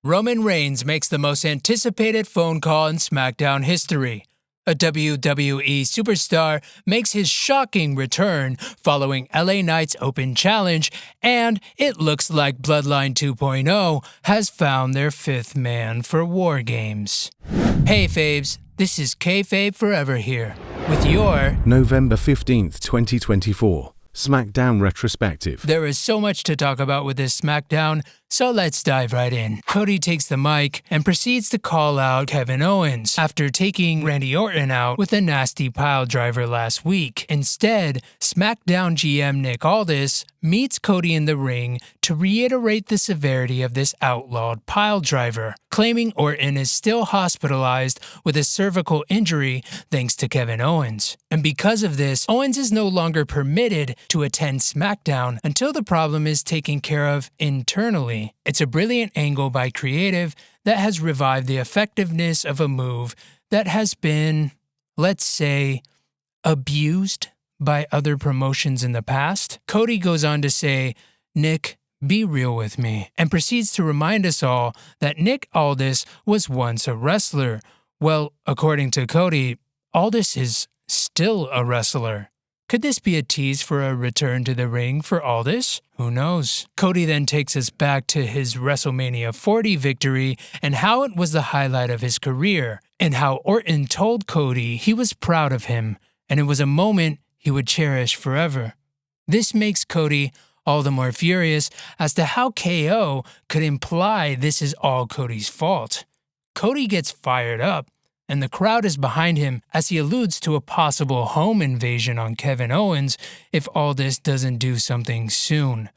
Roman Reigns makes the most anticipated phone call in SmackDown history. A WWE superstar makes his shocking return following LA Knight's Open Challenge, and it looks like Bloodline 2.0 has found their fifth man for War Games. Hey faves, this is Kayfabe Forever here, with your November 15th, 2024 SmackDown Retrospective. There is so much to talk about with this SmackDown, so let's dive right in. Cody takes the mic and proceeds to call out Kevin Owens after taking Randy Orton out with a nasty pile driver last week. Instead, SmackDown GM Nick Aldis meets Cody in the ring to reiterate the severity of this outlawed pile driver, claiming Orton is still hospitalized with a cervical injury thanks to Kevin Owens. And because of this, Owens is no longer permitted to attend SmackDown until the problem is taken care of internally. It's a brilliant angle by creative that has revived the effectiveness of a move that has been, let's say, abused by other promotions in the past. Cody goes on to say, "Nick, be real with me," and proceeds to remind us all that Nick Aldis was once a wrestler. Well, according to Cody, Aldis is still a wrestler. Could this be a tease for a return to the ring for Aldis? Who knows? Cody then takes us back to his WrestleMania 40 victory and how it was the highlight of his career, and how Orton told Cody he was proud of him, and it was a moment he would cherish forever. This makes Cody all the more furious as to how KO could imply this is all Cody's fault. Cody gets fired up, and the crowd is behind him as he alludes to a possible home invasion on Kevin Owens if Aldis doesn't do something soon.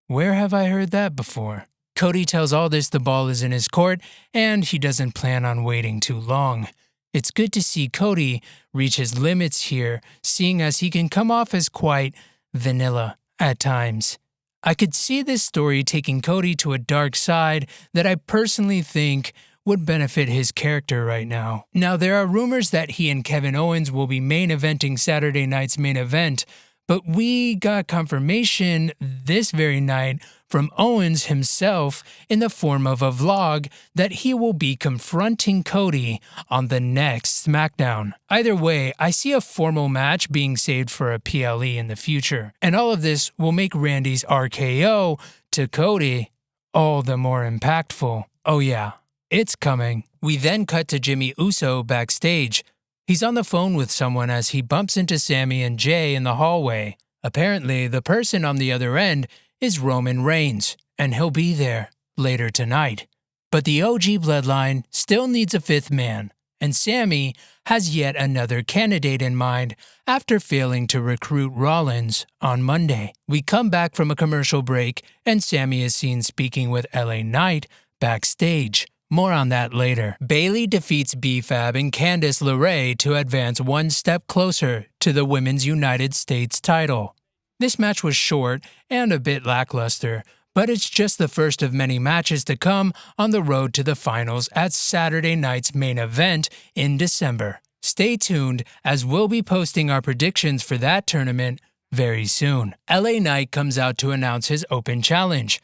Where have I heard that before? Cody tells Aldis the ball is in his court and he doesn't plan on waiting too long. It's good to see Cody reach his limits here, seeing as he can come off as quite vanilla at times. I could see this story taking Cody to a dark side that I personally think would benefit his character right now. Now, there are rumors that he and Kevin Owens will be main eventing Saturday night's main event, but we got confirmation this very night from Owens himself in the form of a vlog that he will be confronting Cody on the next SmackDown. Either way, I see a formal match being saved for a PLE in the future, and all of this will make Randy's RKO to Cody all the more impactful. Oh yeah, it's coming. We then cut to Jimmy Uso backstage. He's on the phone with someone as he bumps into Sami and Jay in the hallway. Apparently, the person on the other end is Roman Reigns, and he'll be there later tonight. But the OG Bloodline still needs a fifth man, and Sami has yet another candidate in mind after failing to recruit Rollins on Monday. We come back from a commercial break, and Sami is seen speaking with LA Knight backstage. More on that later. Bayley defeats B-Fab and Candice LeRae to advance one step closer to the Women's United States title. This match was short and a bit lackluster, but it's just the first of many matches to come on the road to the finals at Saturday night's main event in December. Stay tuned as we'll be posting our predictions for that tournament very soon. LA Knight comes out to announce his Open Challenge.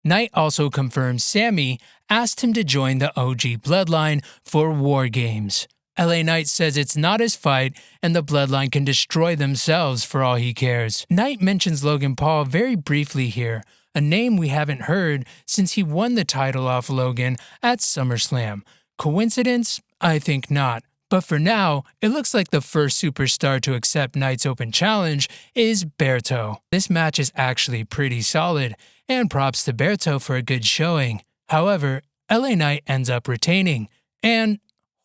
Knight also confirms Sami asked him to join the OG Bloodline for War Games. LA Knight says it's not his fight and the Bloodline can destroy themselves for all he cares. Knight mentions Logan Paul very briefly here, a name we haven't heard since he won the title off Logan at SummerSlam. Coincidence? I think not. But for now, it looks like the first superstar to accept Knight's Open Challenge is Berto. This match is actually pretty solid, and props to Berto for a good showing. However, LA Knight ends up retaining, and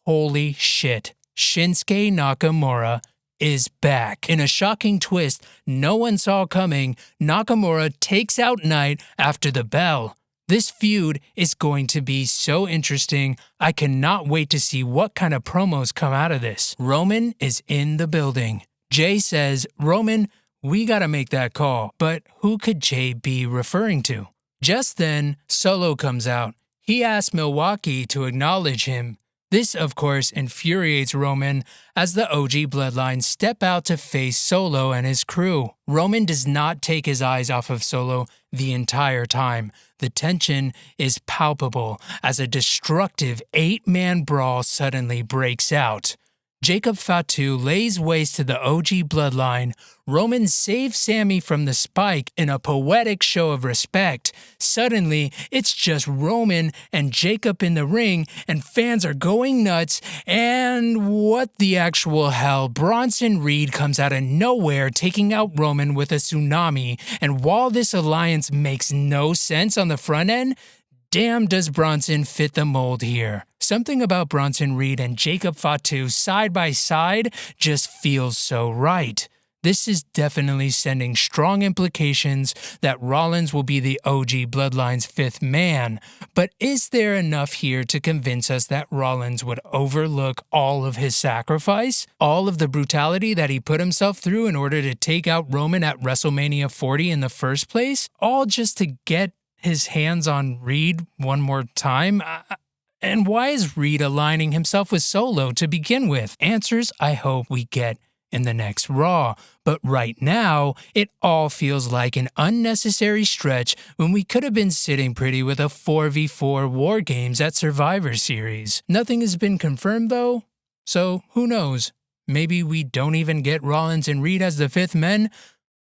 holy shit, Shinsuke Nakamura is back. In a shocking twist no one saw coming, Nakamura takes out Knight after the bell. This feud is going to be so interesting. I cannot wait to see what kind of promos come out of this. Roman is in the building. Jay says, "Roman, we gotta make that call," but who could Jay be referring to? Just then, Solo comes out. He asks Milwaukee to acknowledge him. This, of course, infuriates Roman as the OG Bloodline step out to face Solo and his crew. Roman does not take his eyes off of Solo the entire time. The tension is palpable as a destructive 8-man brawl suddenly breaks out. Jacob Fatu lays waste to the OG Bloodline. Roman saves Sami from the spike in a poetic show of respect. Suddenly, it's just Roman and Jacob in the ring, and fans are going nuts. And what the actual hell? Bronson Reed comes out of nowhere, taking out Roman with a tsunami. And while this alliance makes no sense on the front end, damn does Bronson fit the mold here. Something about Bronson Reed and Jacob Fatu side by side just feels so right. This is definitely sending strong implications that Rollins will be the OG Bloodline's 5th man. But is there enough here to convince us that Rollins would overlook all of his sacrifice? All of the brutality that he put himself through in order to take out Roman at WrestleMania 40 in the first place? All just to get his hands on Reed one more time? And why is Reed aligning himself with Solo to begin with? Answers I hope we get in the next Raw. But right now, it all feels like an unnecessary stretch when we could have been sitting pretty with a 4v4 War Games at Survivor Series. Nothing has been confirmed though, so who knows? Maybe we don't even get Rollins and Reed as the 5th men?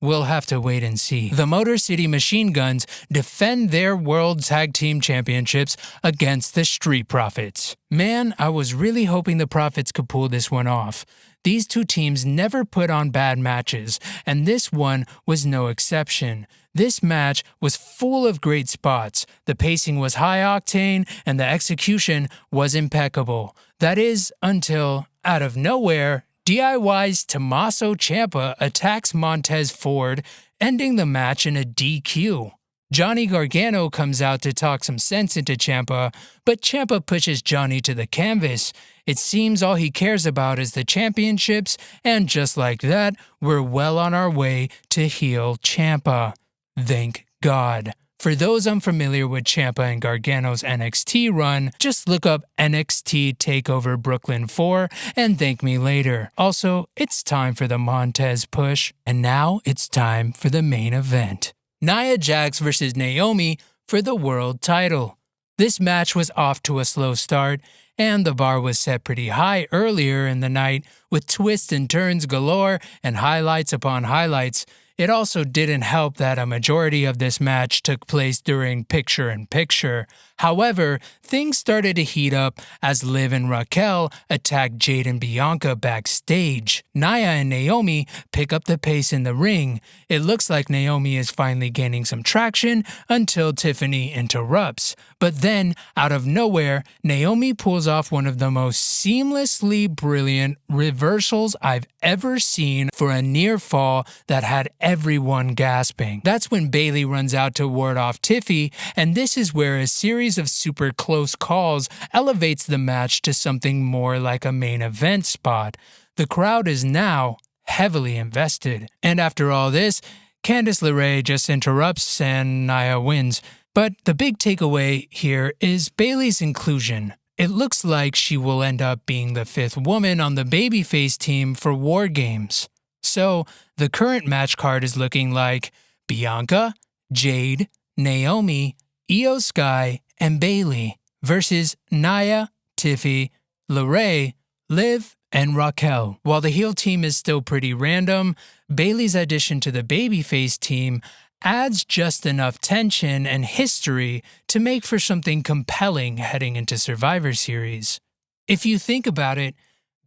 We'll have to wait and see. The Motor City Machine Guns defend their World Tag Team Championships against the Street Profits. Man, I was really hoping the Profits could pull this one off. These two teams never put on bad matches, and this one was no exception. This match was full of great spots. The pacing was high octane, and the execution was impeccable. That is, until, out of nowhere, DIY's Tommaso Ciampa attacks Montez Ford, ending the match in a DQ. Johnny Gargano comes out to talk some sense into Ciampa, but Ciampa pushes Johnny to the canvas. It seems all he cares about is the championships, and just like that, we're well on our way to heel Ciampa. Thank God. For those unfamiliar with Ciampa and Gargano's NXT run, just look up NXT TakeOver Brooklyn 4 and thank me later. Also, it's time for the Montez push. And now it's time for the main event. Nia Jax vs. Naomi for the world title. This match was off to a slow start, and the bar was set pretty high earlier in the night with twists and turns galore and highlights upon highlights. It also didn't help that a majority of this match took place during picture-in-picture. However, things started to heat up as Liv and Raquel attacked Jade and Bianca backstage. Nia and Naomi pick up the pace in the ring. It looks like Naomi is finally gaining some traction until Tiffany interrupts. But then, out of nowhere, Naomi pulls off one of the most seamlessly brilliant reversals I've ever seen for a near fall that had everyone gasping. That's when Bayley runs out to ward off Tiffy, and this is where a series of super close calls elevates the match to something more like a main event spot. The crowd is now heavily invested. And after all this, Candice LeRae just interrupts and Nia wins. But the big takeaway here is Bayley's inclusion. It looks like she will end up being the 5th woman on the babyface team for War Games. So, the current match card is looking like Bianca, Jade, Naomi, Io Sky, and Bayley versus Nia, Tiffy, LeRae, Liv, and Raquel. While the heel team is still pretty random, Bayley's addition to the babyface team adds just enough tension and history to make for something compelling heading into Survivor Series. If you think about it,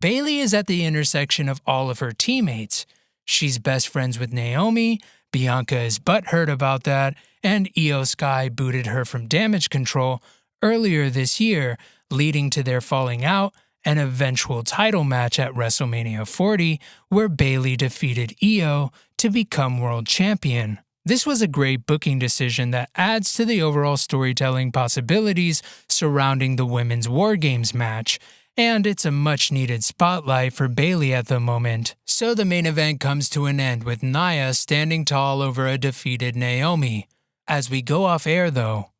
Bayley is at the intersection of all of her teammates. She's best friends with Naomi, Bianca is butthurt about that, and Io Sky booted her from Damage Control earlier this year, leading to their falling out and eventual title match at WrestleMania 40, where Bayley defeated Io to become world champion. This was a great booking decision that adds to the overall storytelling possibilities surrounding the Women's War Games match, and it's a much-needed spotlight for Bayley at the moment. So the main event comes to an end with Nia standing tall over a defeated Naomi. As we go off air though,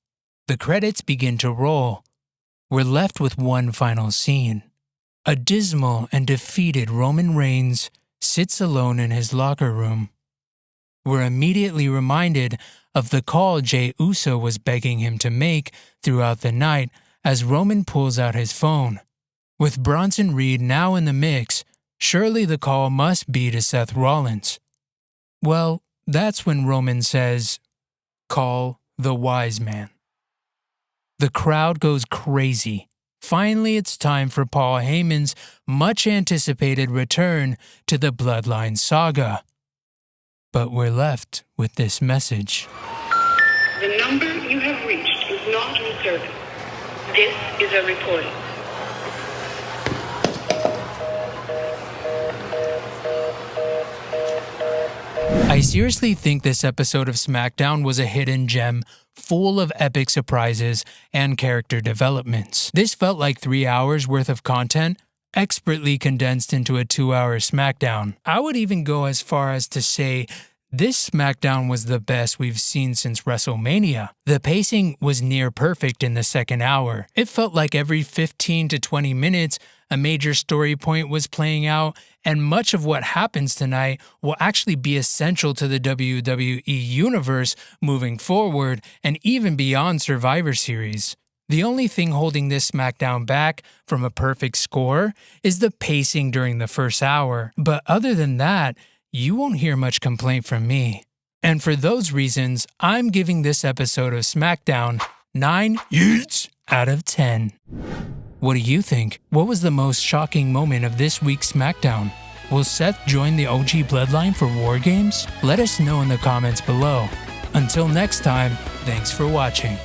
the credits begin to roll. we're left with one final scene. A dismal and defeated Roman Reigns sits alone in his locker room. We're immediately reminded of the call Jey Uso was begging him to make throughout the night as Roman pulls out his phone. With Bronson Reed now in the mix, surely the call must be to Seth Rollins. Well, that's when Roman says, "Call the wise man." The crowd goes crazy. Finally, it's time for Paul Heyman's much-anticipated return to the Bloodline saga. But we're left with this message. The number you have reached is not in service. This is a recording. I seriously think this episode of SmackDown was a hidden gem full of epic surprises and character developments. This felt like 3 hours worth of content, expertly condensed into a 2-hour SmackDown. I would even go as far as to say this SmackDown was the best we've seen since WrestleMania. The pacing was near perfect in the second hour. It felt like every 15 to 20 minutes, a major story point was playing out, and much of what happens tonight will actually be essential to the WWE universe moving forward and even beyond Survivor Series. The only thing holding this SmackDown back from a perfect score is the pacing during the first hour, but other than that, you won't hear much complaint from me. And for those reasons, I'm giving this episode of SmackDown 9 yeets out of 10. What do you think? What was the most shocking moment of this week's SmackDown? Will Seth join the OG Bloodline for War Games? Let us know in the comments below. Until next time, thanks for watching.